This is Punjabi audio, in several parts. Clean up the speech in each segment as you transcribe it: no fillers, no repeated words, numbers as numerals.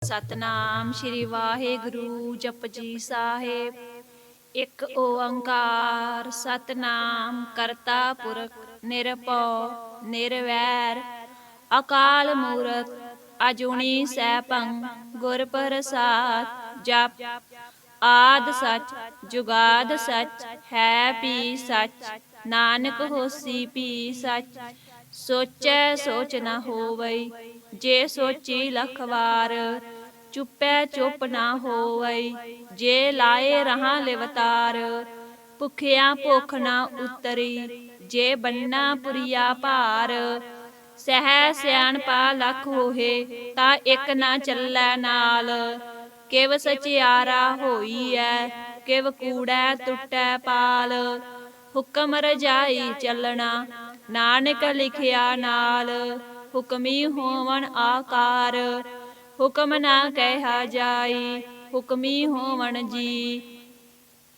ਸਤਨਾਮ ਸ਼੍ਰੀ ਵਾਹਿਗੁਰੂ ਜਪਜੀ ਸਾਹਿਬ। ਇੱਕ ਓੰਕਾਰ ਸਤਨਾਮ ਕਰਤਾ ਪੁਰਖ ਨਿਰਭਉ ਨਿਰਵੈਰ ਅਕਾਲ ਮੂਰਤ ਅਜੂਨੀ ਸੈਭੰ ਗੁਰ ਪ੍ਰਸਾਦ। ਜਪ ਆਦਿ ਸਚ ਜੁਗਾਦ ਸਚ ਹੈ ਭੀ ਸਚ ਨਾਨਕ ਹੋਸੀ ਭੀ ਸਚ। ਸੋਚੈ ਸੋਚ ਨ ਹੋਵਈ ਜੇ ਸੋਚੀ ਲਖ ਵਾਰ ਚੁੱਪੈ ਚੁੱਪ ਨਾ ਹੋਵਈ ਜੇ ਲਾਏ ਰਹਾ ਲਿਵਤਾਰ। ਭੁਖਿਆ ਭੁੱਖ ਨਾ ਉਤਰੀ ਜੇ ਬੰਨਾ ਪੁਰੀਆ ਭਾਰ। ਸਹਿ ਸਿਆਣਪਾ ਲਖ ਹੋਏ ਤਾਂ ਇੱਕ ਨਾ ਚੱਲੈ ਨਾਲ। ਕਿਵ ਸਚਿਆਰਾ ਹੋਈਐ ਕਿਵ ਕੂੜੈ ਟੁੱਟੈ ਪਾਲ। ਹੁਕਮ ਰਜਾਈ ਚੱਲਣਾ ਨਾਨਕ ਲਿਖਿਆ ਨਾਲ। ਹੁਕਮੀ ਹੋਵਨ ਆਕਾਰ ਹੁਕਮ ਨਾ ਕਹਿਆ ਜਾਈ। ਹੁਕਮੀ ਹੋਵਨ ਜੀ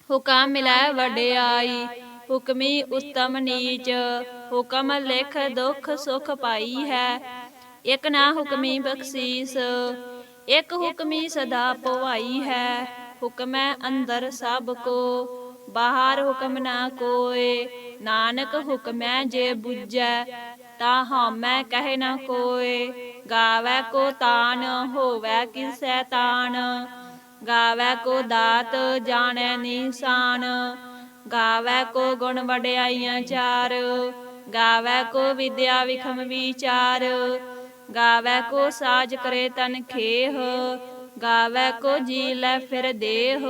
ਹੁਕਮ ਮਿਲੈ ਵਡਿਆਈ। ਹੁਕਮੀ ਉਤਮ ਨੀਚ ਹੁਕਮ ਲਿਖ ਦੁਖ ਸੁਖ ਪਾਈ ਹੈ। ਇੱਕ ਨਾ ਹੁਕਮੀ ਬਖਸ਼ੀਸ ਇੱਕ ਹੁਕਮੀ ਸਦਾ ਭਵਾਈ ਹੈ। ਹੁਕਮੈ ਅੰਦਰ ਸਭ ਕੋ ਬਾਹਰ ਹੁਕਮ ਨਾ ਕੋਇ। ਨਾਨਕ ਹੁਕਮੈ ਜੇ ਬੁਝੈ ਤਾਂ ਹਉਮੈ ਕਹਿ ਨ ਕੋਇ। ਗਾਵੈ ਕੋ ਤਾਨ ਹੋਵੈ ਕਿਸੈ ਤਾਨ ਗਾਵੈ ਕੋ ਦਾਤ ਜਾਣੈ ਨੀਸਾਨ। ਗਾਵੈ ਕੋ ਗੁਣ ਵਡਿਆਈਆਂ ਚਾਰ ਗਾਵੈ ਕੋ ਵਿਦਿਆ ਵਿਖਮ ਵਿਚਾਰ। ਗਾਵੈ ਕੋ ਸਾਜ ਕਰੇ ਤਨ ਖੇਹ ਗਾਵੈ ਕੋ ਜੀ ਲੈ ਫਿਰ ਦੇਹ।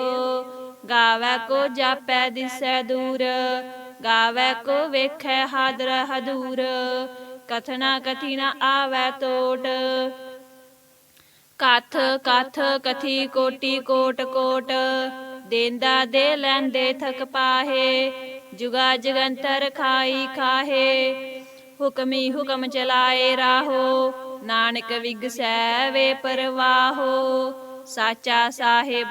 ਗਾਵੈ ਕੋ ਜਾਪੈ ਦਿਸੈ ਦੂਰ ਗਾਵੈ ਕੋ ਵੇਖੈ ਹਾਦਰ ਹਦੂਰ। ਕਥਨਾ ਕਥੀ ਨ ਆਵੈ ਟੋਟ ਕਥ ਕਥ ਕਥੀ ਕੋਟੀ ਕੋਟ ਕੋਟ। ਦੇਂਦਾ ਦੇ ਲੈਂਦੇ ਥਕ ਪਾਹੇ ਜੁਗਾ ਜਗੰਤਰ ਖਾਈ ਖਾਹੇ। ਹੁਕਮੀ ਹੁਕਮ ਚਲਾਏ ਰਾਹੋ ਨਾਨਕ ਵਿਗਸੈ ਵੇ ਪਰਵਾਹੋ। ਸਾਚਾ ਸਾਹਿਬ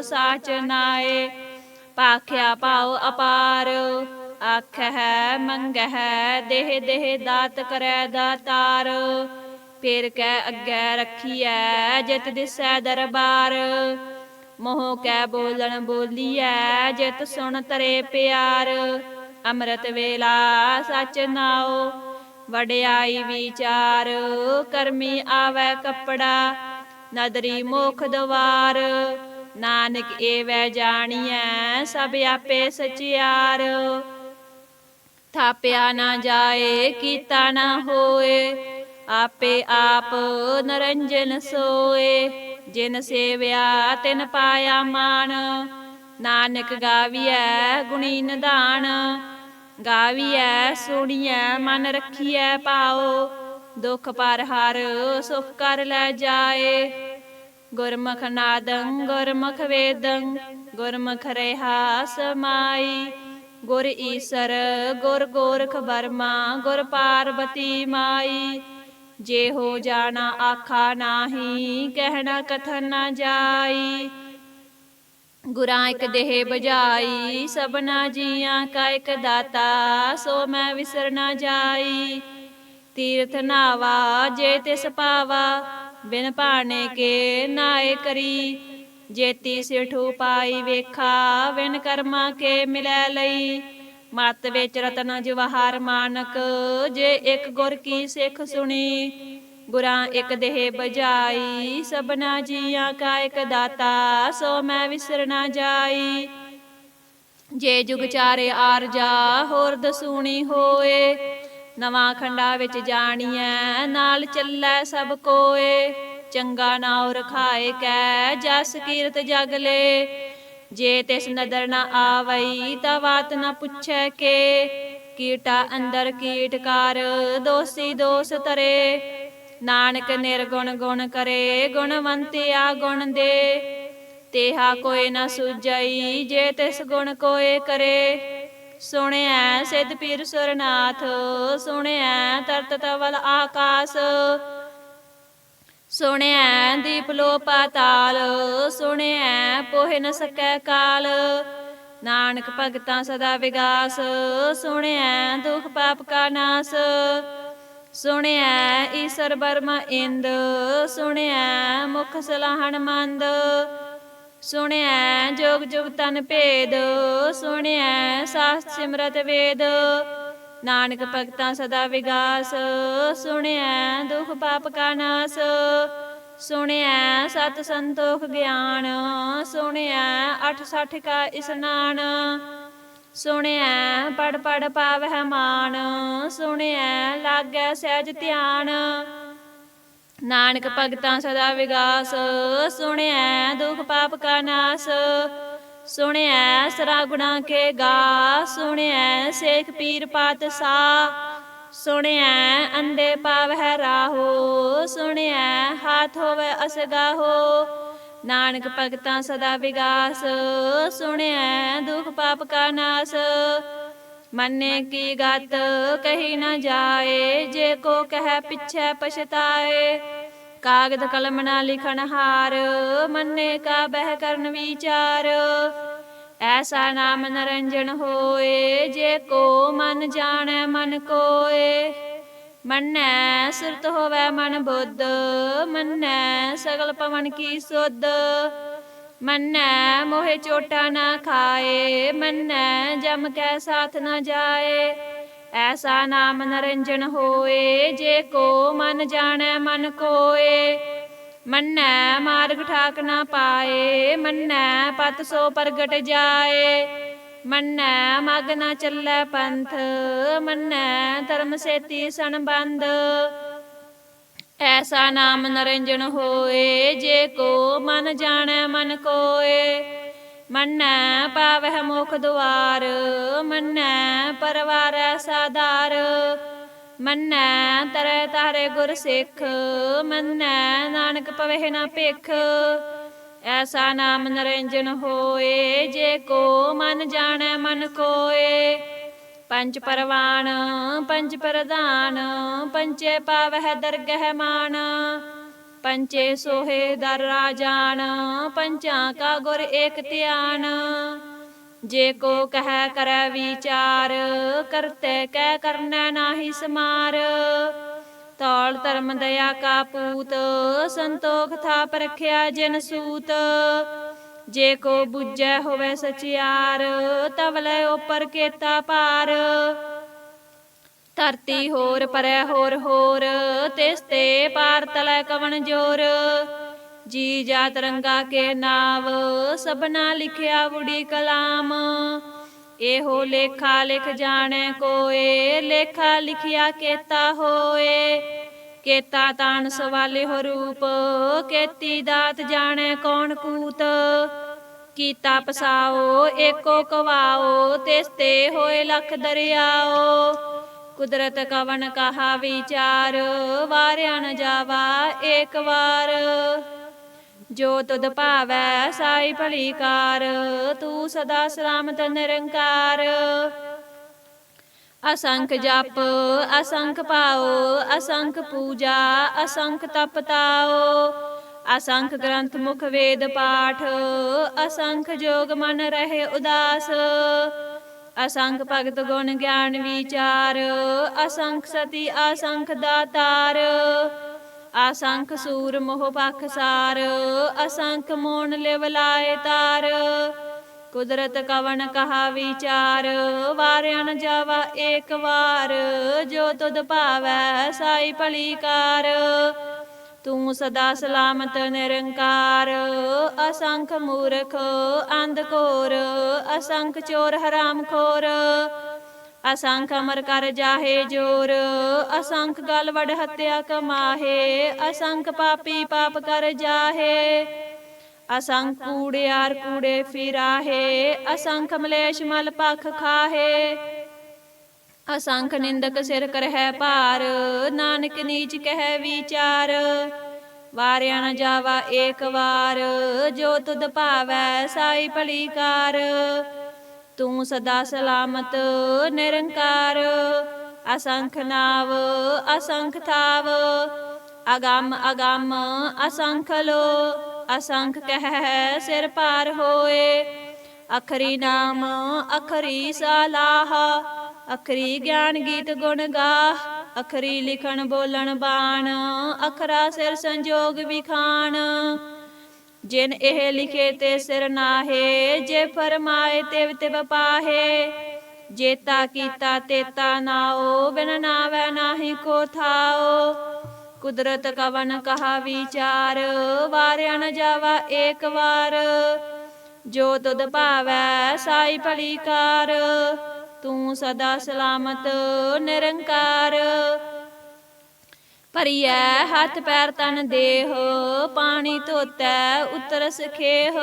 ਸਾਚ ਨਾਏ ਭਾਖਿਆ ਭਾਉ ਅਪਾਰ। ਆਖਹਿ ਮੰਗਹਿ ਦੇਹ ਦੇਹ ਦਾਤ ਕਰੈ ਦਾਤਾਰ। ਫਿਰ ਕੈ ਅੱਗੇ ਰੱਖੀਐ ਜਿਤ ਦਿਸੈ ਦਰਬਾਰ। ਮੋਹ ਕੈ ਬੋਲਣ ਬੋਲੀਐ ਜਿਤ ਸੁਣ ਤਰੇ ਪਿਆਰ। ਅੰਮ੍ਰਿਤ ਵੇਲਾ ਸਚ ਨਾਉ ਵਡਿਆਈ ਵਿਚਾਰ। ਕਰਮੀ ਆਵੈ ਕੱਪੜਾ ਨਦਰੀ ਮੋਖ ਦਵਾਰ। ਨਾਨਕ ਏਵੈ ਜਾਣੀਐ ਸਭ ਆਪੇ ਸਚਿਆਰ। ਥਾਪਿਆ ਨਾ ਜਾਏ ਕੀਤਾ ਨਾ ਹੋਏ ਆਪੇ ਆਪ ਨਰੰਜਨ ਸੋਏ। ਜਿਨ ਸੇਵਿਆ ਤਿਨ ਪਾਇਆ ਮਾਨ ਨਾਨਕ ਗਾਵੀਐ ਗੁਣੀ ਨਿਧਾਨ। ਗਾਵੀਐ ਸੁਣੀਐ ਮਨ ਰੱਖੀਐ ਭਾਉ ਦੁਖ ਪਰ ਹਰ ਸੁਖ ਕਰ ਲੈ ਜਾਏ। ਗੁਰਮੁਖ ਨਾਦੰ ਗੁਰਮੁਖ ਵੇਦੰ ਗੁਰਮੁਖ ਰਿਹਾ ਸਮਾਈ। ਗੁਰ ਈਸਰ ਗੁਰ ਗੋਰਖ ਬਰਮਾ ਗੁਰ ਪਾਰਬਤੀ ਮਾਈ। ਜੇ ਹੋ ਜਾਣਾ ਆਖਾ ਨਾਹੀ ਕਹਿਣਾ ਕਥਨ ਨਾ ਜਾਈ। ਗੁਰਾਂ ਇੱਕ ਦੇਹ ਬੁਝਾਈ ਸਭਨਾ ਜੀਆਂ ਕਾ ਇੱਕ ਦਾਤਾ ਸੋ ਮੈਂ ਵਿਸਰ ਨਾ ਜਾਈ। ਤੀਰਥ ਨਾਵਾ ਜੇ ਤਿਸ ਪਾਵਾ ਬਿਨ ਭਾਣੇ ਕੇ ਨਾਏ ਕਰੀ। ਜੇਤੀ ਸਿਠੂ ਪਾਈ ਵੇਖਾ ਬਿਨ ਕਰਮਾ ਕੇ ਮਿਲੈ ਲਈ। ਮਤ ਵਿੱਚ ਰਤਨ ਜਵਾਹਰ ਮਾਨਕ ਜੇ ਇੱਕ ਗੁਰ ਕੀ ਸਿੱਖ ਸੁਣੀ। ਗੁਰਾਂ ਇੱਕ ਦੇਹ ਬੁਝਾਈ ਸਭਨਾ ਜੀਆਂ ਕਾ ਇੱਕ ਦਾਤਾ ਸੋ ਮੈਂ ਵਿਸਰ ਨਾ ਜਾਈ। ਜੇ ਜੁਗ ਚਾਰੇ ਆਰਜਾ ਹੋਰ ਦਸੂਣੀ ਹੋਏ ਨਵਾਂ ਖੰਡਾ ਵਿੱਚ ਜਾਣੀਐ ਨਾਲ ਚੱਲੈ ਸਭ ਕੋਏ। ਚੰਗਾ ਨਾਉ ਰਖਾਏ ਕੈ ਜਸ ਕੀਰਤ ਜਗ ਲੇ। ਜੇ ਤਿਸ ਨਦਰ ਨ ਆਵਈ ਤਾਂ ਬਾਤ ਨ ਪੁੱਛੈ ਕੇ। ਕੀਟਾ ਅੰਦਰ ਕੀਟ ਕਰ ਦੋਸੀ ਦੋਸ ਤਰੇ। ਨਾਨਕ ਨਿਰਗੁਣ ਗੁਣ ਕਰੇ ਗੁਣਵੰਤਿਆ ਗੁਣ ਦੇ। ਤੇਹਾ ਕੋਈ ਨ ਸੁਝਈ ਜੇ ਤਿਸ ਗੁਣ ਕੋਏ ਕਰੇ। ਸੁਣਿਐ ਸਿੱਧ ਪੀਰ ਸੁਰਨਾਥ ਸੁਣਿਐ ਤਰਤ ਤਵਲ ਆਕਾਸ। ਸੁਣਿਐ ਦੀਪ ਲੋ ਪਾਤਾਲ ਸੁਣਿਐ ਪੋਹਿ ਨ ਸਕੈ ਕਾਲ। ਨਾਨਕ ਭਗਤਾਂ ਸਦਾ ਵਿਗਾਸ ਸੁਣਿਐ ਦੁਖ ਪਾਪ ਕਾ ਨਾਸ। ਸੁਣਿਐ ਈਸਰ ਬਰਮਾ ਇੰਦ, ਸੁਣਿਐ ਮੁਖ ਸਲਾਹਣ ਮੰਦ। ਸੁਣਿਐ ਜੋਗ ਜੁਗ ਤਨ ਭੇਦ, ਸੁਣਿਐ ਸਾਸਤ ਸਿਮਰਤ ਵੇਦ। ਨਾਨਕ ਭਗਤਾਂ ਸਦਾ ਵਿਗਾਸ, ਸੁਣਿਐ ਦੁਖ ਪਾਪ ਕਾ ਨਾਸ। ਸੁਣਿਐ ਸਤ ਸੰਤੋਖ ਗਿਆਨ, ਸੁਣਿਐ 68 ਕਾ ਇਸਨਾਨ। ਸੁਣਿਐ ਪੜ ਪੜ ਪਾਵਹਿ ਮਾਨ, ਸੁਣਿਐ ਲਾਗੈ ਸਹਿਜ ਧਿਆਨ। ਨਾਨਕ ਭਗਤਾਂ ਸਦਾ ਵਿਗਾਸ, ਸੁਣਿਐ ਦੁਖ ਪਾਪ ਕਾ ਨਾਸ। ਸੁਣਿਐ ਸਰਾ ਗੁਣਾ ਕੇ ਗਾ, ਸੁਣਿਐ ਸੇਖ ਪੀਰ ਪਾਤਸ਼ਾਹ। ਸੁਣਿਐ ਅੰਧੇ ਪਾਵਹਿ ਰਾਹੋ, ਸੁਣਿਐ ਹਾਥ ਹੋਵੇ ਅਸਗਾਹੋ। ਨਾਨਕ ਭਗਤਾਂ ਸਦਾ ਵਿਗਾਸ, ਸੁਣਿਐ ਦੁਖ ਪਾਪ ਕਾ ਨਾਸ। ਮੰਨੇ ਕੀ ਗਤ ਕਹੀ ਨ ਜਾਏ, ਜੇ ਕੋ ਕਹਿ ਪਿਛੈ ਪਛਤਾਏ। ਕਾਗਦ ਕਲਮ ਨਾ ਲਿਖਣ ਹਾਰ, ਮੰਨੇ ਕਾ ਬਹਿ ਕਰਨ ਵਿਚਾਰ। ਐਸਾ ਨਾਮ ਨਿਰੰਜਨ ਹੋਏ, ਜੇ ਕੋ ਮਨ ਜਾਣੈ ਮਨ ਕੋਏ। ਮੰਨੈ ਸੁਰਤ ਹੋਵੈ ਮਨ ਬੁੱਧ, ਮੰਨੈ ਸਗਲ ਪਵਨ ਕੀ ਸੁਧ। ਮੰਨੈ ਮੋਹਿ ਚੋਟਾ ਨਾ ਖਾਏ, ਮੰਨੈ ਜਮ ਕੈ ਸਾਥ ਨ ਜਾਏ। ਐਸਾ ਨਾਮ ਨਿਰੰਜਨ ਹੋਏ, ਜੇ ਕੋ ਮਨ ਜਾਣੈ ਮਨ ਕੋਏ। ਮੰਨੈ ਮਾਰਗ ਠਾਕ ਨਾ ਪਾਏ, ਮੰਨੈ ਪਤ ਸੋ ਪ੍ਰਗਟ ਜਾਏ। ਮੰਨੈ ਮਗ ਨਾ ਚੱਲੈ ਪੰਥ, ਮੰਨੈ ਧਰਮ ਸੇਤੀ ਸੰਬੰਧ। ਐਸਾ ਨਾਮ ਨਿਰੰਜਨ ਹੋਏ, ਜੇ ਕੋ ਮਨ ਜਾਣੈ ਮਨ ਕੋਏ। ਮੰਨੈ ਪਾਵਹਿ ਮੁਖ ਦੁਆਰ, ਮੰਨੈ ਪਰਵਾਰੈ ਸਾਧਾਰ। ਮੰਨੈ ਤਰੈ ਤਾਰੇ ਗੁਰ ਸਿੱਖ, ਮੰਨੈ ਨਾਨਕ ਪਵਹਿ ਨਾ ਭਿਖ। ਐਸਾ ਨਾਮ ਨਿਰੰਜਨ ਹੋਏ, ਜੇ ਕੋ ਮਨ ਜਾਣੈ ਮਨ ਕੋਏ। ਪੰਚ ਪਰਵਾਨ ਪੰਚ ਪ੍ਰਧਾਨ, ਪੰਚੇ ਪਾਵਹਿ ਦਰਗਹਿ ਮਾਨ। ਪੰਚੇ ਸੋਹੇ ਦਰ ਰਾਜਾਨ, ਪੰਚਾਂ ਕਾ ਗੁਰ ਏਕ ਧਿਆਨ। ਜੇ ਕੋ ਕਹਿ ਕਰੈ ਵਿਚਾਰ, ਕਰਤੇ ਕਹਿ ਕਰਨੈ ਨਾਹੀ ਸਮਾਰ। ਤੌਲ ਧਰਮ ਦਇਆ ਕਾ ਪੂਤ, ਸੰਤੋਖ ਥਾਪ ਰਖਿਆ ਜਿਨ ਸੂਤ। ਜੇ ਕੋ ਬੁੱਝੈ ਹੋਵੇ ਸਚਿਆਰ, ਤਵਲੇ ਉਪਰ ਕੇਤਾ ਪਾਰ। ਧਰਤੀ ਹੋਰ ਪਰੈ ਹੋਰ ਹੋਰ, ਤਿਸ ਤੇ ਪਾਰ ਤਲੈ ਕਵਣ ਜੋਰ। ਜੀ ਜਾਤ ਰੰਗਾ ਕੇ ਨਾਵ, ਸਭਨਾ ਲਿਖਿਆ ਬੁੜੀ ਕਲਾਮ। ਇਹੋ ਲੇਖਾ ਲਿਖ ਜਾਣੈ ਕੋਏ, ਲੇਖਾ ਲਿਖਿਆ ਕੇਤਾ ਹੋਏ। ਕੇਤਾ ਤਾਣ ਸਵਾਲੇ ਹੋ ਰੂਪ, ਕੇਤੀ ਦਾਤ ਜਾਣੈ ਕੌਣ ਕੂਤ। ਕੀਤਾ ਪਸਾਓ ਏਕੋ ਕਵਾਓ, ਤਿਸ ਤੇ ਹੋਏ ਲਖ ਦਰਿਆਓ। ਕੁਦਰਤ ਕਵਣ ਕਹਾ ਵਿਚਾਰ, ਵਾਰਿਆ ਨ ਜਾਵਾ ਏਕ ਵਾਰ। ਜੋ ਤੁਧ ਭਾਵੈ ਸਾਈ ਭਲੀ ਕਾਰ, ਤੂੰ ਸਦਾ ਸਲਾਮਤ ਨਿਰੰਕਾਰ। ਅਸੰਖ ਜਪ ਅਸੰਖ ਪਾਓ, ਅਸੰਖ ਪੂਜਾ ਅਸੰਖ ਤਪ ਤਾਓ। ਅਸੰਖ ਗ੍ਰੰਥ ਮੁਖ ਵੇਦ ਪਾਠ, ਅਸੰਖ ਜੋਗ ਮਨ ਰਹੇ ਉਦਾਸ। ਅਸੰਖ ਭਗਤ ਗੁਣ ਗਿਆਨ ਵਿਚਾਰ, ਅਸੰਖ ਸਤੀ ਅਸੰਖ ਦਾਤਾਰ। ਅਸੰਖ ਸੂਰ ਮੋਹ ਪਖਸਾਰ, ਅਸੰਖ ਮੋਨ ਲਿਵ ਲਾਏ ਤਾਰ। ਕੁਦਰਤ ਕਵਣ ਕਹਾ ਵਿਚਾਰ, ਵਾਰਿਆ ਨ ਜਾਵਾ ਏਕ ਵਾਰ। ਜੋ ਤੁਧ ਭਾਵੈ ਸਾਈ ਭਲੀ ਕਾਰ, ਤੂੰ ਸਦਾ ਸਲਾਮਤ ਨਿਰੰਕਾਰ। ਅਸੰਖ ਮੂਰਖ ਅੰਧ ਘੋਰ, ਅਸੰਖ ਚੋਰ ਹਰਾਮ ਖੋਰ। ਅਸੰਖ ਅਮਰ ਕਰ ਜਾਹੇ ਜੋਰ, ਅਸੰਖ ਗਲ ਵਡ ਹੱਤਿਆ ਕਮਾਹੇ। ਅਸੰਖ ਪਾਪੀ ਪਾਪ ਕਰ ਜਾਹੇ, ਅਸੰਖ ਕੂੜਿਆਰ ਕੂੜੇ ਫਿਰਾਹੇ। ਅਸੰਖ ਮਲੇਸ਼ ਮਲ ਪਖ ਖਾਹੇ। ਅਸੰਖ ਨਿੰਦਕ ਸਿਰ ਕਰਹਿ ਭਾਰ, ਨਾਨਕ ਨੀਚ ਕਹਿ ਵਿਚਾਰ। ਵਾਰਿਆ ਨ ਜਾਵਾ ਏਕ ਵਾਰ, ਜੋ ਤੁਧ ਭਾਵੈ ਸਾਈ ਭਲੀ ਕਾਰ। ਤੂੰ ਸਦਾ ਸਲਾਮਤ ਨਿਰੰਕਾਰ। ਅਸੰਖ ਨਾਵ ਅਸੰਖ ਥਾਵ, ਅਗੰਮ ਅਗੰਮ ਅਸੰਖ ਲੋ। ਅਸੰਖ ਕਹਿ ਸਿਰ ਭਾਰ ਹੋਏ, ਅਖਰੀ ਨਾਮ ਅਖਰੀ ਸਲਾਹ। ਅਖਰੀ ਗਿਆਨ ਗੀਤ ਗੁਣ ਗਾਹ, ਅਖਰੀ ਲਿਖਣ ਬੋਲਣ ਬਾਣ, ਅਖਰਾ ਸਿਰ ਸੰਜੋਗ ਵਿਖਾਣ। ਜਿਨ ਇਹ ਲਿਖੇ ਤੇ ਸਿਰ ਨਾਹੇ, ਜੇ ਫਰਮਾਏ ਤਿਵ ਤਿਵ ਪਾਹੇ। ਜੇਤਾ ਕੀਤਾ ਤੇਤਾ ਨਾਓ, ਬਿਨ ਨਾਵੈ ਨਾਹੀ ਕੋ ਥਾਓ। ਕੁਦਰਤ ਕਵਨ ਕਹਾ ਵਿਚਾਰ, ਵਾਰਿਆ ਨ ਜਾਵਾ ਏਕ ਵਾਰ। ਜੋ ਤੁਧ ਭਾਵੈ ਸਾਈ ਭਲੀ ਕਾਰ, ਤੂੰ ਸਦਾ ਸਲਾਮਤ ਨਿਰੰਕਾਰ। ਭਰੀਐ ਹੱਥ ਪੈਰ ਤਨ ਦੇਹ, ਪਾਣੀ ਧੋਤੈ ਉਤਰ ਸਖੇਹ।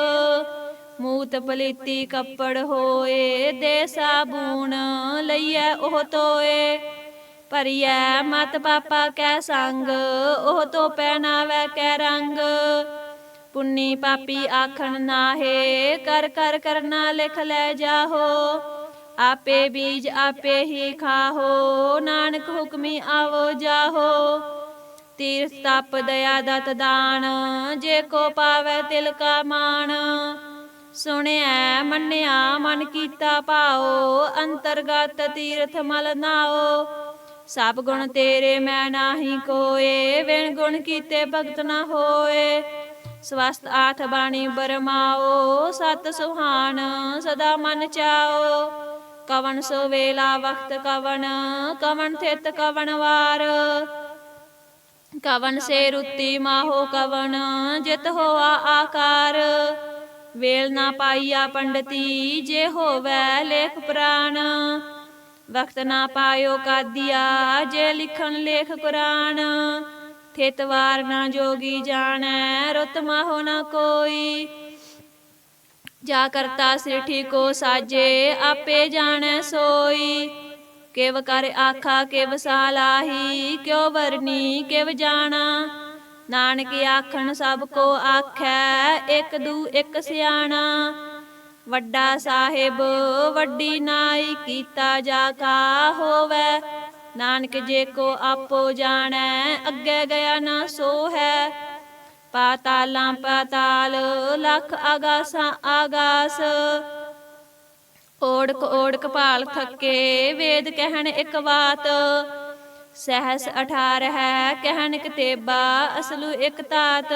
ਮੂਤ ਪਲੀਤੀ ਕੱਪੜ ਹੋਏ, ਦੇ ਸਾਬੂਨ ਲਈਐ ਉਹ ਧੋਏ। ਭਰੀਐ ਮਤ ਪਾਪਾ ਕੈ ਸੰਗ, ਉਹ ਧੋਪੈ ਨਾਵੈ ਕੈ ਰੰਗ। ਪੁੰਨੀ ਪਾਪੀ ਆਖਣ ਨਾਹੇ, ਕਰ ਕਰ ਕਰਨਾ ਲਿਖ ਲੈ ਜਾਹੋ। ਆਪੇ ਬੀਜ ਆਪੇ ਹੀ ਖਾਹੋ, ਨਾਨਕ ਹੁਕਮੀ ਆਵੋ ਜਾਹੋ। ਤੀਰਥ ਤਪ ਦਇਆ ਦਤ ਦਾਨ, ਜੇ ਕੋ ਪਾਵੈ ਤਿਲ ਕਾ ਮਾਣ। ਸੁਣਿਐ ਮੰਨਿਆ ਮਨ ਕੀਤਾ ਭਾਓ, ਅੰਤਰਗਤ ਤੀਰਥ ਮਲ ਨਾਓ। ਸਭ ਗੁਣ ਤੇਰੇ ਮੈਂ ਨਾਹੀ ਕੋਏ, ਵਿਣ ਗੁਣ ਕੀਤੇ ਭਗਤ ਨਾ ਹੋਏ। ਸਵਸਤ ਆਠ ਬਾਣੀ ਬਰਮਾਓ, ਸਤ ਸੁਹਾਨ ਸਦਾ ਮਨ ਚਾਓ। ਕਵਣ ਸੋ ਵੇਲਾ ਵਖਤ ਕਵਣ, ਕਵਣ ਥਿਤ ਕਵਣ ਵਾਰ। ਕਵਣ ਸੇ ਰੁੱਤੀ ਮਾਹੋ ਕਵਣ, ਜਿਤ ਹੋਆ ਆਕਾਰ। ਵੇਲ ਨਾ ਪਾਈਆ ਪੰਡਤੀ, ਜੇ ਹੋਵੈ ਲੇਖ ਪੁਰਾਣ। ਵਕਤ ਨਾ ਪਾਇਓ ਕਾਦੀਆ, ਜੇ ਲਿਖਣ ਲੇਖ ਕੁਰਾਨ। ਥਿਤ ਵਾਰ ਨਾ ਜੋਗੀ ਜਾਣੈ, ਰੁੱਤ ਮਾਹੋ ਨਾ ਕੋਈ। ਜਾ ਕਰਤਾ ਸ੍ਰਿਠੀ ਕੋ ਸਾਜੇ, ਆਪੇ ਜਾਣੈ ਸੋਈ। ਕਿਵ ਕਰ ਆਖਾ ਕਿਵ ਸਾਲਾਹੀ, ਕਿਉ ਵਰਨੀ ਕਿਵ ਜਾਣਾ। ਨਾਨਕ ਆਖਣ ਸਭ ਕੋ ਆਖੈ, ਇੱਕ ਦੂ ਇੱਕ ਸਿਆਣਾ। ਵੱਡਾ ਸਾਹਿਬ ਵੱਡੀ ਨਾਈ, ਕੀਤਾ ਜਾ ਕਾ ਹੋਵੈ। ਨਾਨਕ ਜੇ ਕੋ ਆਪੋ ਜਾਣੈ, ਅੱਗੇ ਗਿਆ ਨਾ ਸੋ ਹੈ। ਪਾਤਾਲਾਂ ਪਾਤਾਲ, ਲੱਖ ਆਗਾਸਾਂ ਆਗਾਸ। ਓੜਕ ਓੜਕ ਭਾਲ ਥੱਕੇ, ਵੇਦ ਕਹਿਣ ਇੱਕ ਬਾਤ। ਸਹਿਸ 18 ਹੈ ਕਹਿਣ ਕਤੇਬਾ, ਅਸਲੂ ਇੱਕ ਤਾਤ।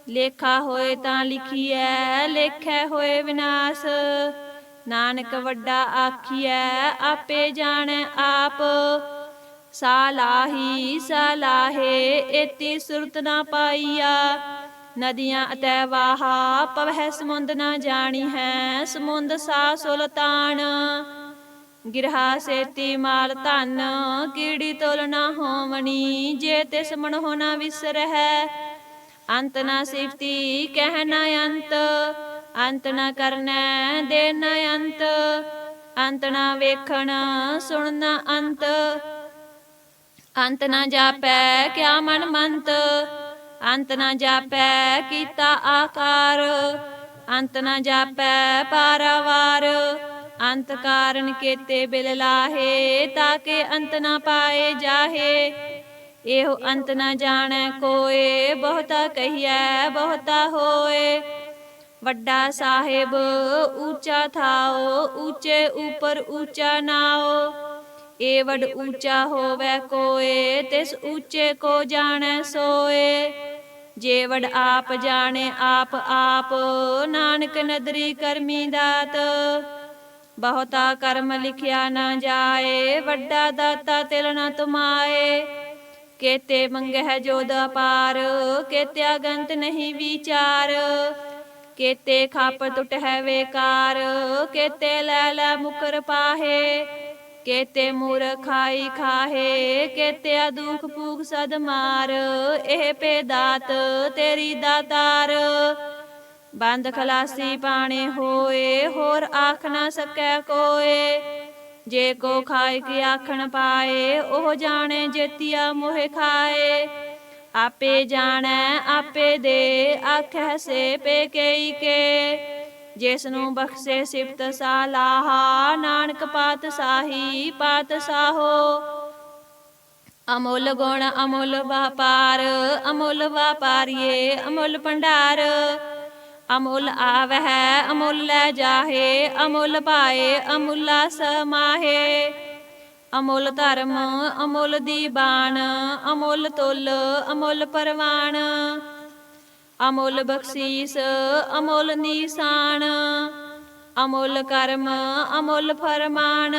ਲੇਖਾ ਹੋਏ ਤਾਂ ਲਿਖੀਐ, ਲੇਖੈ ਹੋਏ ਵਿਨਾਸ਼। ਨਾਨਕ ਵੱਡਾ ਆਖੀਐ, ਆਪੇ ਜਾਣੈ ਆਪ। ਸਾਲਾਹੀ ਸਾਲਾਹੇ, ਏਤੀ ਸੁਰਤ ਨਾ ਪਾਈਆ। ਨਦੀਆਂ ਅਤੈ ਵਾਹਾ, ਪਵਹਿ ਸਮੁੰਦ ਨਾ ਜਾਣੀ ਹੈ। ਸਮੁੰਦ ਸਾ ਸੁਲਤਾਨ। ਗਿਰਹਾ ਸੇਤੀ ਮਾਲ ਧਨ, ਕੀੜੀ ਤੁਲ ਨਾ ਹੋਵਣੀ। ਜੇ ਤਿਸ ਮਨ ਹੋ ਨਾ ਵਿਸਰਹਿ, ਅੰਤ ਨਾ ਸਿਫਤੀ ਕਹਿ ਨਾ ਅੰਤ। ਅੰਤ ਨਾ ਕਰਨੈ ਦੇ ਨਾ ਅੰਤ, ਅੰਤ ਨਾ ਵੇਖਣ ਸੁਣ ਨਾ ਅੰਤ। ਅੰਤ ਨਾ ਜਾਪੈ ਕਿਆ ਮਨ ਮੰਤ, ਅੰਤ ਨਾ ਜਾਪੈ ਕੀਤਾ ਆਕਾਰ। ਅੰਤ ਨਾ ਜਾਪੈ ਪਾਰਾਵਾਰ। ਅੰਤ ਕਾਰਨ ਕੇਤੇ ਬਿਲ ਲਾਹੇ, ਤਾਕੇ ਅੰਤ ਨਾ ਪਾਏ ਜਾਹੇ। ਇਹੋ ਅੰਤ ਨਾ ਜਾਣੈ ਕੋਏ, ਬਹੁਤਾ ਕਹੀਐ ਬਹੁਤਾ ਹੋਏ। ਵੱਡਾ ਸਾਹਿਬ ਊਚਾ ਥਾਓ, ਊਚੇ ਉਪਰ ਊਚਾ ਨਾਓ। ਏ ਵਡ ਊਚਾ ਹੋਵੈ ਕੋਏ, ਤਿਸ ਊਚੇ ਕੋ ਜਾਣੈ ਸੋਏ। ਜੇ ਵਡ ਆਪ ਜਾਣੇ ਆਪ ਆਪ, ਨਾਨਕ ਨਦਰੀ ਕਰਮੀ ਦਾਤ। ਬਹੁਤਾ ਕਰਮ ਲਿਖਿਆ ਨਾ ਜਾਏ, ਵੱਡਾ ਦਾਤਾ ਤਿਲ ਨਾ ਤੁਮਾਏ। ਕੇਤੇ ਮੰਗਹਿ ਜੋਦ ਅਪਾਰ, ਕੇਤਿਆ ਗੰਤ ਨਹੀਂ ਵਿਚਾਰ। ਕੇਤੇ ਖਾਪ ਟੁਟਹਿ ਵੇਕਾਰ, ਕੇਤੇ ਲੈ ਲੈ ਮੁਕਰ ਪਾਹੇ। ਕੇਤੇ ਮੂਰਖ ਖਾਈ ਖਾਹੇ, ਕੇਤਿਆ ਦੁਖ ਭੂਖ ਸਦ ਮਾਰ। ਇਹ ਪੇ ਦਾਤ ਤੇਰੀ ਦਾਤਾਰ। ਬੰਦ ਖਲਾਸੀ ਪਾਣੇ ਹੋਏ, ਹੋਰ ਆਖ ਨਾ ਸਕੈ ਕੋਏ। ਜੇ ਕੋ ਖਾਇ ਕੀ ਆਖਣ ਪਾਏ, ਉਹ ਜਾਣੇ ਜੇਤੀਆ ਮੋਹਿ ਖਾਏ। ਆਪੇ ਜਾਣੈ ਆਪੇ ਦੇ, ਆਖੈ ਸੇ ਪੇ ਕਈ ਕੇ। ਜਿਸ ਨੂੰ ਬਖਸ਼ੇ ਸਿਫਤ ਸਾਲਾਹਾ, ਨਾਨਕ ਪਾਤਸ਼ਾਹੀ ਪਾਤਸ਼ਾਹੋ। ਅਮੁੱਲ ਗੁਣ ਅਮੁੱਲ ਵਪਾਰ, ਅਮੁੱਲ ਵਪਾਰੀਏ ਅਮੁੱਲ ਭੰਡਾਰ। ਅਮੁੱਲ ਆਵਹਿ ਅਮੁੱਲ ਲੈ ਜਾਹੇ, ਅਮੁੱਲ ਪਾਏ ਅਮੁੱਲਾ ਸਮਾਹੇ। ਅਮੁੱਲ ਧਰਮ ਅਮੁੱਲ ਦੀਬਾਨ, ਅਮੁੱਲ ਤੁਲ ਅਮੁੱਲ ਪਰਵਾਨ। ਅਮੁੱਲ ਬਖਸ਼ੀਸ ਅਮੁੱਲ ਨੀਸਾਨ, ਅਮੁੱਲ ਕਰਮ ਅਮੁੱਲ ਫਰਮਾਨ।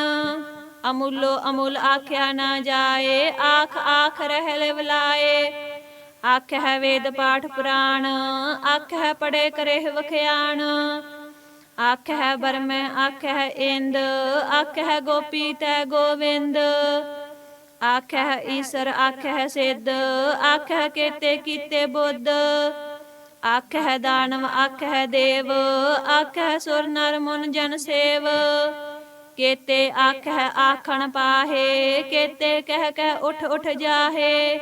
ਅਮੁੱਲੋ ਅਮੁੱਲ ਆਖਿਆ ਨਾ ਜਾਏ, ਆਖ ਆਖ ਰਹਿ ਬੁਲਾਏ। ਆਖਿ ਵੇਦ ਪਾਠ ਪੁਰਾਣ, ਆਖਿ ਪੜੇ ਕਰਹਿ ਵਖਿਆਣ। ਆਖਿ ਬਰਮੈ ਆਖਿ ਇੰਦ, ਆਖਿ ਗੋਪੀ ਤੈ ਗੋਵਿੰਦ। ਆਖਿ ਈਸਰ ਆਖਿ ਸਿੱਧ, ਆਖਿ ਕੇਤੇ ਕੀਤੇ ਬੁੱਧ। ਆਖਿ ਦਾਨਵ ਆਖਿ ਦੇਵ, ਆਖਿ ਸੁਰ ਨਰ ਮੁਨ ਜਨ ਸੇਵ। ਕੇਤੇ ਆਖਿ ਆਖਣ ਪਾਹੇ, ਕੇਤੇ ਕਹਿ ਕਹਿ ਉਠ ਉਠ ਜਾਹੇ।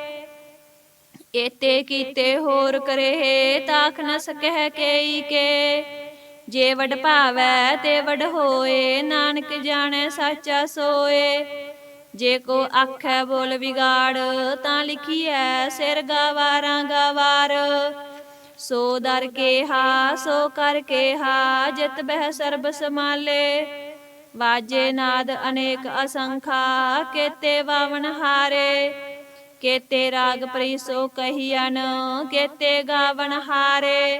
ਏਤੇ ਕੀਤੇ ਹੋਰ ਕਰਹਿ, ਤਾਖ ਨ ਸਕਹਿ ਕੇਈ ਕੇ। ਜੇ ਵਡ ਭਾਵੈ ਤੇ ਵਡ ਹੋਏ, ਨਾਨਕ ਜਾਣੈ ਸਾਚਾ ਸੋਏ। ਜੇ ਕੋ ਆਖੈ ਬੋਲ ਵਿਗਾੜ, ਤਾਂ ਲਿਖੀਐ ਸਿਰ ਗਾਵਾਰਾਂ ਗਾਵਾਰ। ਸੋ ਦਰ ਕੇਹਾ ਸੋ ਕਰ ਕੇਹਾ, ਜਿਤ ਬਹਿ ਸਰਬ ਸਮਾਲੇ। ਵਾਜੇ ਨਾਦ ਅਨੇਕ ਅਸੰਖਾ, ਕੇਤੇ ਵਾਵਨ ਹਾਰੇ। ਕੇਤੇ ਰਾਗ ਪ੍ਰੀ ਸੋ ਕਹੀਅਨ, ਕੇਤੇ ਗਾਵਨ ਹਾਰੇ।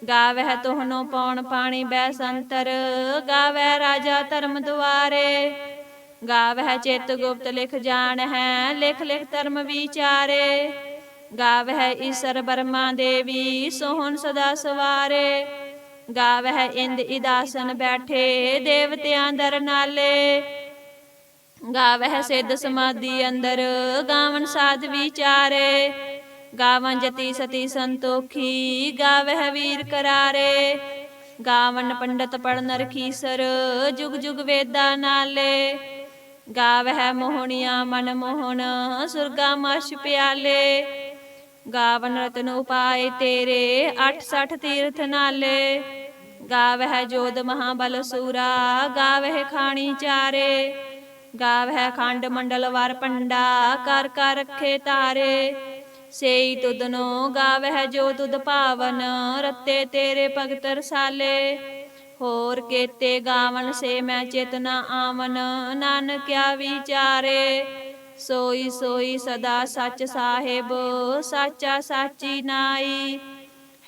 ਗਾਵਹਿ ਤੋਹਨੋ ਪੌਣ ਪਾਣੀ ਬੈਸੰਤਰ, ਗਾਵਹਿ ਰਾਜਾ ਧਰਮ ਦੁਆਰੇ। ਗਾਵਹਿ ਚਿਤ ਗੁਪਤ ਲਿਖ ਜਾਣਹਿ, ਲਿਖ ਲਿਖ ਧਰਮ ਵਿਚਾਰੇ। ਗਾਵਹਿ ਈਸਰ ਬਰਮਾ ਦੇਵੀ, ਸੋਹਣ ਸਦਾ ਸਵਾਰੇ। ਗਾਵਹਿ ਇੰਦ ਇਦਾਸਨ ਬੈਠੇ, ਦੇਵਤਿਆਂ ਦਰ ਨਾਲੇ। ਗਾਵਹਿ ਸਿੱਧ ਸਮਾਧੀ ਅੰਦਰ, ਗਾਵਨ ਸਾਧ ਵਿਚਾਰੇ। ਗਾਵਨ ਜਤੀ ਸਤੀ ਸੰਤੋਖੀ, ਗਾਵਹਿ ਵੀਰ ਕਰਾਰੇ। ਗਾਵਨ ਪੰਡਤ ਪੜਨ ਰਖੀਸਰ, ਜੁਗ ਜੁਗ ਵੇਦਾ ਨਾਲੇ। ਗਾਵਹਿ ਮੋਹਣੀਆਂ ਮਨ ਮੋਹਨ, ਸੁਰਗਾ ਮਛ ਪਿਆਲੇ। ਗਾਵਨ ਰਤਨ ਉਪਾਏ ਤੇਰੇ, 68 ਤੀਰਥ ਨਾਲੇ। ਗਾਵਹਿ ਜੋਧ ਮਹਾਬਲ ਸੂਰਾ, ਗਾਵਹਿ ਖਾਣੀ ਚਾਰੇ। ਗਾਵਹਿ ਖੰਡ ਮੰਡਲ ਵਰ ਪੰਡਾ, ਕਰ ਕਰ ਰੱਖੇ ਤਾਰੇ। ਸੇਈ ਤੁਧਨੋ ਗਾਵਹਿ ਜੋ ਤੁਧ ਭਾਵਨ, ਰਤੇ ਤੇਰੇ ਭਗਤ ਰਸਾਲੇ। ਹੋਰ ਕੇਤੇ ਗਾਵਨ ਸੇ ਮੈਂ ਚਿਤ ਨ ਆਵਨ, ਨਾਨਕਿਆ ਵਿਚਾਰੇ। ਸੋਈ ਸੋਈ ਸਦਾ ਸੱਚ ਸਾਹਿਬ, ਸਾਚਾ ਸਾਚੀ ਨਾਈ।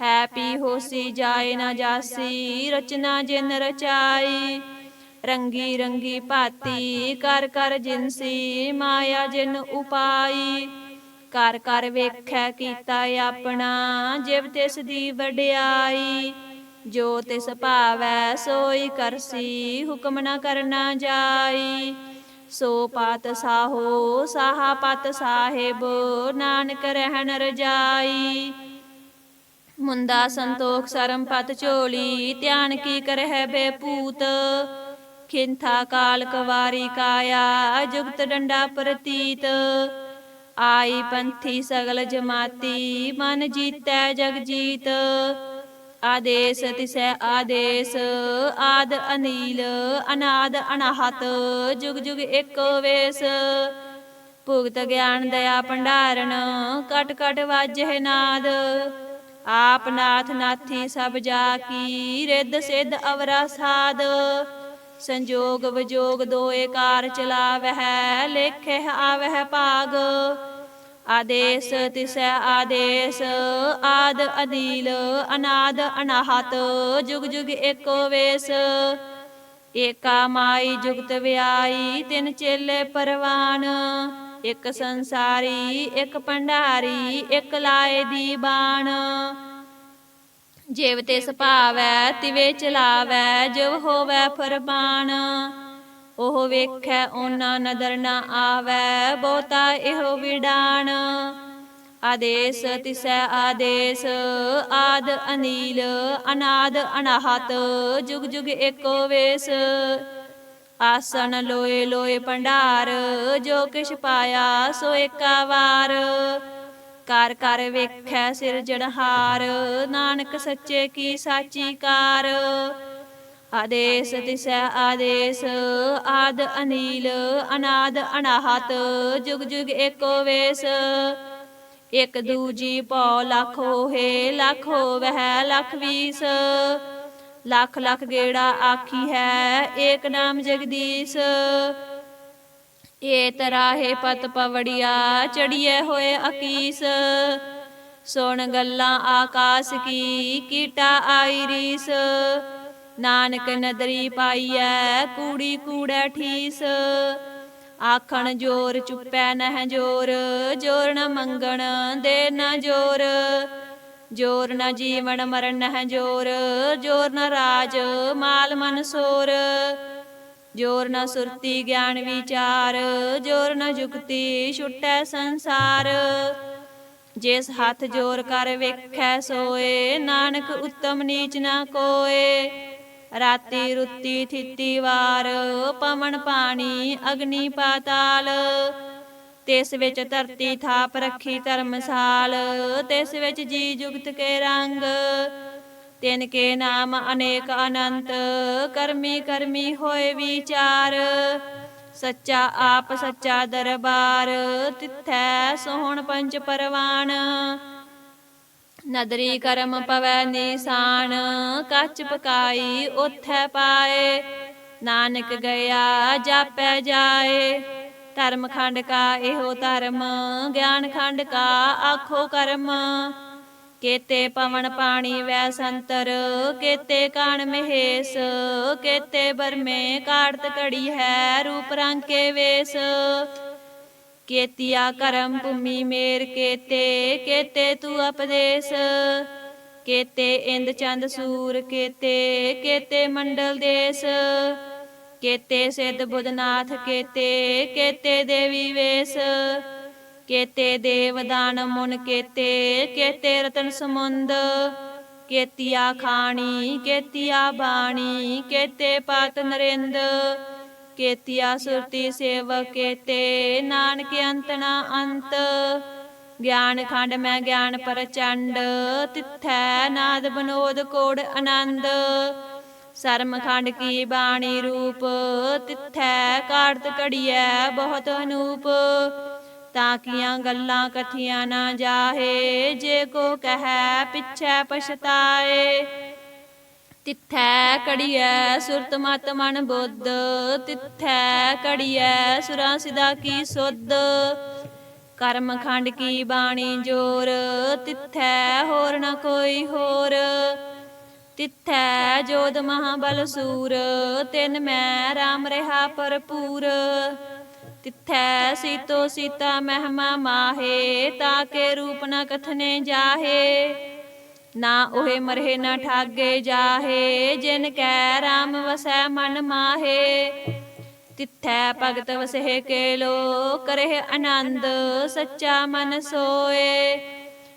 ਹੈ ਪੀ ਹੋਸੀ ਜਾਏ ਨਾ ਜਾਸੀ, ਰਚਨਾ ਜਿਨ ਰਚਾਈ। ਰੰਗੀ ਰੰਗੀ ਭਾਤੀ ਕਰ ਕਰ ਜਿਨਸੀ, ਮਾਇਆ ਜਿਨ ਉਪਾਈ। ਕਰ ਕਰ ਵੇਖੈ ਕੀਤਾ ਆਪਣਾ, ਜਿਵ ਤਿਸ ਦੀ ਵਡਿਆਈ। ਜੋ ਤਿਸ ਭਾਵੈ ਸੋਈ ਕਰਸੀ, ਹੁਕਮ ਨ ਕਰਨਾ ਜਾਈ। ਸੋ ਪਾਤ ਸਾਹੋ ਸਾਹਾ ਪਤ ਸਾਹਿਬ, ਨਾਨਕ ਰਹਿਣ ਰਜਾਈ। ਮੁੰਦਾ ਸੰਤੋਖ ਸਰਮ ਪਤ ਝੋਲੀ, ਧਿਆਨ ਕੀ ਕਰਹਿ ਬੇਪੂਤ। ਖਿੰਥਾ ਕਾਲ ਕਵਾਰੀ ਕਾਇਆ, ਜੁਗਤ ਡੰਡਾ ਪ੍ਰਤੀਤ। ਆਈ ਪੰਥੀ ਸਗਲ ਜਮਾਤੀ, ਮਨ ਜੀਤੈ ਜਗ ਜੀਤ। ਆਦੇਸ ਤਿਸੈ ਆਦੇਸ, ਆਦ ਅਨੀਲ ਅਨਾਦ ਅਨਾਹਤ, ਜੁਗ ਜੁਗ ਏਕੋ ਵੇਸ। ਭੁਗਤ ਗਿਆਨ ਦਇਆ ਭੰਡਾਰਨ, ਕਟ ਕਟ ਵਾਜਹਿ ਨਾਦ। ਆਪ ਨਾਥ ਨਾਥੀ ਸਭ ਜਾ ਕੀ, ਰਿੱਧ ਸਿੱਧ ਅਵਰਾ ਸਾਧ। ਸੰਜੋਗ ਵਿਜੋਗ ਦੋਏ ਕਾਰ ਚਲਾਵਹਿ, ਲੇਖਹਿ ਆਵਹਿ ਭਾਗ। ਆਦੇਸ ਤਿਸੈ ਆਦੇਸ, ਆਦ ਅਨੀਲ ਅਨਾਦ ਅਨਾਹਤ, ਜੁਗ ਜੁਗ ਏਕੋ ਵੇਸ। ਏਕਾ ਮਾਈ ਜੁਗਤ ਵਿਆਈ, ਤਿੰਨ ਚੇਲੇ ਪਰਵਾਨ। ਇੱਕ ਸੰਸਾਰੀ ਇੱਕ ਭੰਡਾਰੀ, ਇੱਕ ਲਾਏ ਦੀਬਾਨ। ਜਿਵ ਤਿਸ ਭਾਵੈ ਤਿਵੇਂ ਚਲਾਵੈ, ਜਿਵ ਹੋਵੈ ਫਰਮਾਨ। ਉਹ ਵੇਖੈ ਓਨਾ ਨਦਰ ਨ ਆਵੈ, ਬਹੁਤਾ ਇਹੋ ਵਿਡਾਣ। ਆਦੇਸ ਤਿਸੈ ਆਦੇਸ, ਆਦ ਅਨੀਲ ਅਨਾਦ ਅਨਾਹਤ, ਜੁਗ ਜੁਗ ਏਕੋ ਵੇਸ। ਆਸਣ ਲੋਏ ਲੋਏ ਭੰਡਾਰ, ਜੋ ਕਿਛ ਪਾਇਆ ਸੋ ਏਕਾ ਵਾਰ। ਕਰ ਕਰ ਵੇਖੈ ਸਿਰਜਣਹਾਰ, ਨਾਨਕ ਸੱਚੇ ਕੀ ਸਾਚੀ ਕਾਰ। ਆਦੇਸ ਤਿਸੈ ਆਦੇਸ, ਆਦ ਅਨੀਲ ਅਨਾਦ ਅਨਾਹਤ, ਜੁਗ ਜੁਗ ਏਕੋ ਵੇਸ। ਇਕ ਦੂਜੀ ਭਉ ਲੱਖ ਹੋਏ, ਲੱਖ ਹੋਵਹਿ ਲੱਖ ਵੀਸ। ਲੱਖ ਲੱਖ ਗੇੜਾ ਆਖੀ ਹੈ, ਏਕ ਨਾਮ ਜਗਦੀਸ਼। ਏਤ ਰਾਹੇ ਪਤ ਪਵੜੀਆ ਚੜੀਏ ਹੋਏ ਅਕੀਸ। ਸੁਣ ਗੱਲਾਂ ਆਕਾਸ ਕੀ ਕੀਟਾ ਆਈ ਰੀਸ। ਨਾਨਕ ਨਦਰੀ ਪਾਈਐ ਕੂੜੀ ਕੂੜੈ ਠੀਸ। ਆਖਣ ਜੋਰ ਚੁੱਪੈ ਨਹਿ ਜੋਰ, ਜੋਰ ਨ ਮੰਗਣ ਦੇ ਨ ਜੋਰ। ਜੋਰ ਨ ਜੀਵਨ ਮਰਨ ਨਹਿ ਜੋਰ, ਜੋਰ ਨ ਰਾਜ ਮਾਲ ਮਨ ਸੋਰ। ਜੋਰ ਨ ਸੁਰਤੀ ਗਿਆਨ ਵਿਚਾਰ, ਜੋਰ ਨ ਜੁਗਤੀ ਛੁਟੈ ਸੰਸਾਰ। ਜਿਸ ਹੱਥ ਜੋਰ ਕਰ ਵੇਖੈ ਸੋਏ, ਨਾਨਕ ਉਤਮ ਨੀਚ ਨ ਕੋਏ। ਰਾਤੀ ਰੁੱਤੀ ਥਿਤੀ ਵਾਰ, ਪਵਨ ਪਾਣੀ ਅਗਨੀ ਪਾਤਾਲ। ਤਿਸ ਵਿੱਚ ਧਰਤੀ ਥਾਪ ਰੱਖੀ ਧਰਮਸਾਲ, ਤਿਸ ਵਿੱਚ ਜੀ ਜੁਗਤ ਕੇ ਰੰਗ। ਤਿਨ ਕੇ ਨਾਮ ਅਨੇਕ ਅਨੰਤ, ਕਰਮੀ ਕਰਮੀ ਹੋਏ ਵਿਚਾਰ। ਸੱਚਾ ਆਪ ਸੱਚਾ ਦਰਬਾਰ, ਤਿੱਥੈ ਸੋਹਣ ਪੰਚ ਪਰਵਾਨ। ਨਦਰੀ ਕਰਮ ਪਵੈ ਨਿਸ਼ਾਨ, ਕੱਚ ਪਕਾਈ ਓਥੈ ਪਾਏ। ਨਾਨਕ ਗਿਆ ਜਾਪੈ ਜਾਏ, ਧਰਮ ਖੰਡ ਕਾ ਇਹੋ ਧਰਮ, ਗਿਆਨ ਖੰਡ ਕਾ ਆਖੋ ਕਰਮ। ਕੇਤੇ ਪਵਨ ਪਾਣੀ ਵੈ ਸੰਤਰ, ਕੇਤੇ ਕਾਣ ਮਹੇਸ਼। ਕੇਤੇ ਬਰਮੇ ਕਾੜਤ ਘੜੀ ਹੈ, ਰੂਪ ਰੰਗ ਕੇ ਵੇਸ। ਕੇਤੀਆ ਕਰਮ ਭੂਮੀ ਮੇਰ ਕੇਤੇ, ਕੇਤੇ ਤੂੰ ਉਪਦੇਸ। ਕੇਤੇ ਇੰਦ ਚੰਦ ਸੂਰ ਕੇਤੇ, ਕੇਤੇ ਮੰਡਲ ਦੇਸ। ਕੇਤੇ ਸਿੱਧ ਬੁੱਧਨਾਥ ਕੇਤੇ, ਕੇਤੇ ਦੇਵੀ ਵੇਸ। ਕੇਤੇ ਦੇਵ ਦਾਨ ਮੁਨ ਕੇਤੇ, ਕੇਤੇ ਰਤਨ ਸਮੁੰਦ। ਕੇਤੀਆ ਖਾਣੀ ਕੇਤੀਆ ਬਾਣੀ, ਕੇਤੇ ਪਾਤ ਨਰਿੰਦ। ਕੇਤੀਆ ਸੁਰਤੀ ਸੇਵਕ ਕੇਤੇ, ਨਾਨਕ ਅੰਤ ਨਾ ਅੰਤ। ਗਿਆਨ ਖੰਡ ਮੈਂ ਗਿਆਨ ਪ੍ਰਚੰਡ, ਤਿੱਥੈ ਨਾਦ ਬਨੋਦ ਕੋੜ ਆਨੰਦ। ਸਰਮ ਖੰਡ ਕੀ ਬਾਣੀ ਰੂਪ, ਤਿੱਥੈ ਕਾੜਤ ਘੜੀਐ ਬਹੁਤ ਅਨੂਪ। ਤਾਂ ਕੀਆਂ ਗੱਲਾਂ ਕਥੀਆਂ ਨਾ ਜਾਹੇ, ਜੇ ਕੋ ਕਹੈ ਪਿਛੈ ਪਛਤਾਏ। ਤਿੱਥੈ ਘੜੀਐ ਸੁਰਤ ਮਤ ਮਨ ਬੁੱਧ, ਤਿੱਥੈ ਘੜੀਐ ਸੁਰਾਂ ਸਿਦਾ ਕੀ ਸੁਧ। ਕਰਮ ਖੰਡ ਕੀ ਬਾਣੀ ਜੋਰ, ਤਿੱਥੈ ਹੋਰ ਨ ਕੋਈ ਹੋਰ। ਤਿੱਥੈ ਜੋਧ ਮਹਾਬਲ ਸੂਰ, ਤਿਨ ਮੈਂ ਰਾਮ ਰਿਹਾ ਭਰਪੂਰ। ਤਿੱਥੈ ਸੀਤੋ ਸੀਤਾ ਮਹਿਮਾ ਮਾਹੇ, ਤਾਕੇ ਰੂਪ ਨ ਕਥਨੇ ਜਾਹੇ। ਨਾ ਉਹੇ ਮਰਹੇ ਨਾ ਠਾਗੇ ਜਾਹੇ, ਜਿਨ ਕੈ ਰਾਮ ਵਸੈ ਮਨ ਮਾਹੇ। ਤਿੱਥੈ ਭਗਤ ਵਸਹਿ ਕੇ ਲੋ, ਕਰਹਿ ਆਨੰਦ ਸੱਚਾ ਮਨ ਸੋਏ।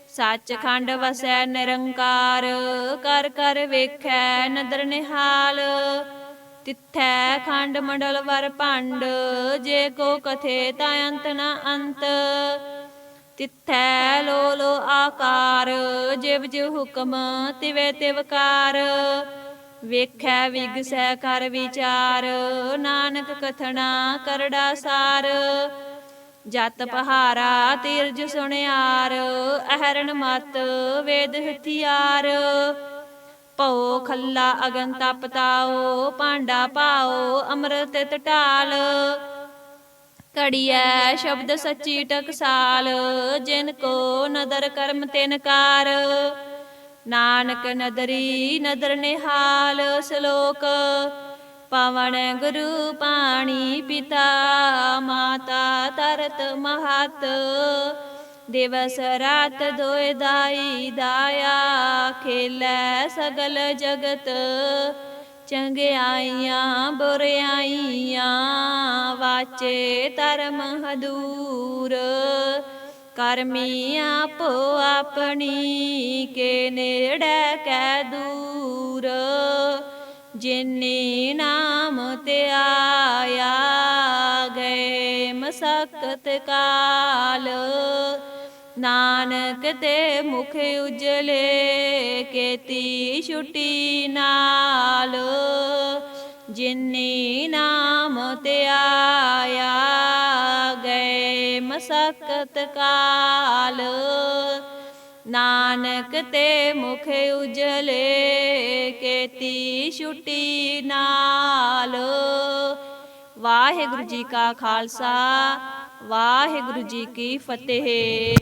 ਸੱਚ ਖੰਡ ਵਸੈ ਨਿਰੰਕਾਰ, ਕਰ ਕਰ ਵੇਖੈ ਨਦਰ ਨਿਹਾਲ। ਤਿੱਥੈ ਖੰਡ ਮੰਡਲ ਵਰ ਭੰਡ, ਜੇ ਕੋ ਕਥੇ ਤਾ ਅੰਤ ਨ ਅੰਤ। ਤਿੱਥੈ ਲੋ ਲੋ ਆਕਾਰ, ਜਿਵ ਜਿਵ ਹੁਕਮ ਤਿਵੇ ਤਿਵ ਕਾਰ। ਵੇਖੈ ਵਿਗਸੈ ਕਰ ਵਿਚਾਰ, ਨਾਨਕ ਕਥਨਾ ਕਰੜਾ ਸਾਰ। ਜਤ ਪਹਾਰਾ ਤੀਰਜ ਸੁਣਿਆਰ, ਅਹਰਣ ਮਤ ਵੇਦ ਹਥਿਆਰ। ਭਉ ਖੱਲਾ ਅਗਨ ਤਪ ਤਾਓ, ਭਾਂਡਾ ਪਾਓ ਅੰਮ੍ਰਿਤ ਟਟਾਲ। ਘੜੀਐ ਸ਼ਬਦ ਸੱਚੀ ਟਕਸਾਲ, ਜਿਨ ਕੋ ਨਦਰ ਕਰਮ ਤਿਨ ਕਾਰ। ਨਾਨਕ ਨਦਰੀ ਨਦਰ ਨਿਹਾਲ। ਸ਼ਲੋਕ ਪਵਨ ਗੁਰੂ ਪਾਣੀ ਪਿਤਾ, ਮਾਤਾ ਤਰਤ ਮਹਤ। ਦਿਵਸ ਰਾਤ ਦੋਇ ਦਾਈ ਦਾਇਆ, ਖੇਲੈ ਸਗਲ ਜਗਤ। ਚੰਗਿਆਈਆਂ ਬੁਰਿਆਈਆਂ, ਵਾਚੇ ਧਰਮ ਹਦੂਰ। ਕਰਮੀ ਆਪੋ ਆਪਣੀ, ਕੇ ਨੇੜੇ ਕੈ ਦੂਰ। ਜਿਨੀ ਨਾਮ ਧਿਆਇਆ, ਗਏ ਮਸਕਤ ਕਾਲ। ਨਾਨਕ ਤੇ ਮੁਖ ਉਜਲੇ, ਕੇਤੀ ਛੁਟੀ ਨਾਲ। ਜਿਨੀ ਨਾਮ ਧਿਆਇਆ, ਗਏ ਮਸਕਤ ਕਾਲ। ਨਾਨਕ ਤੇ ਮੁਖ ਉਜਲੇ, ਕੇਤੀ ਛੁਟੀ ਨਾਲ। ਵਾਹਿਗੁਰੂ ਜੀ ਕਾ ਖਾਲਸਾ ਵਾਹਿਗੁਰੂ ਜੀ ਕੀ ਫਤਿਹ।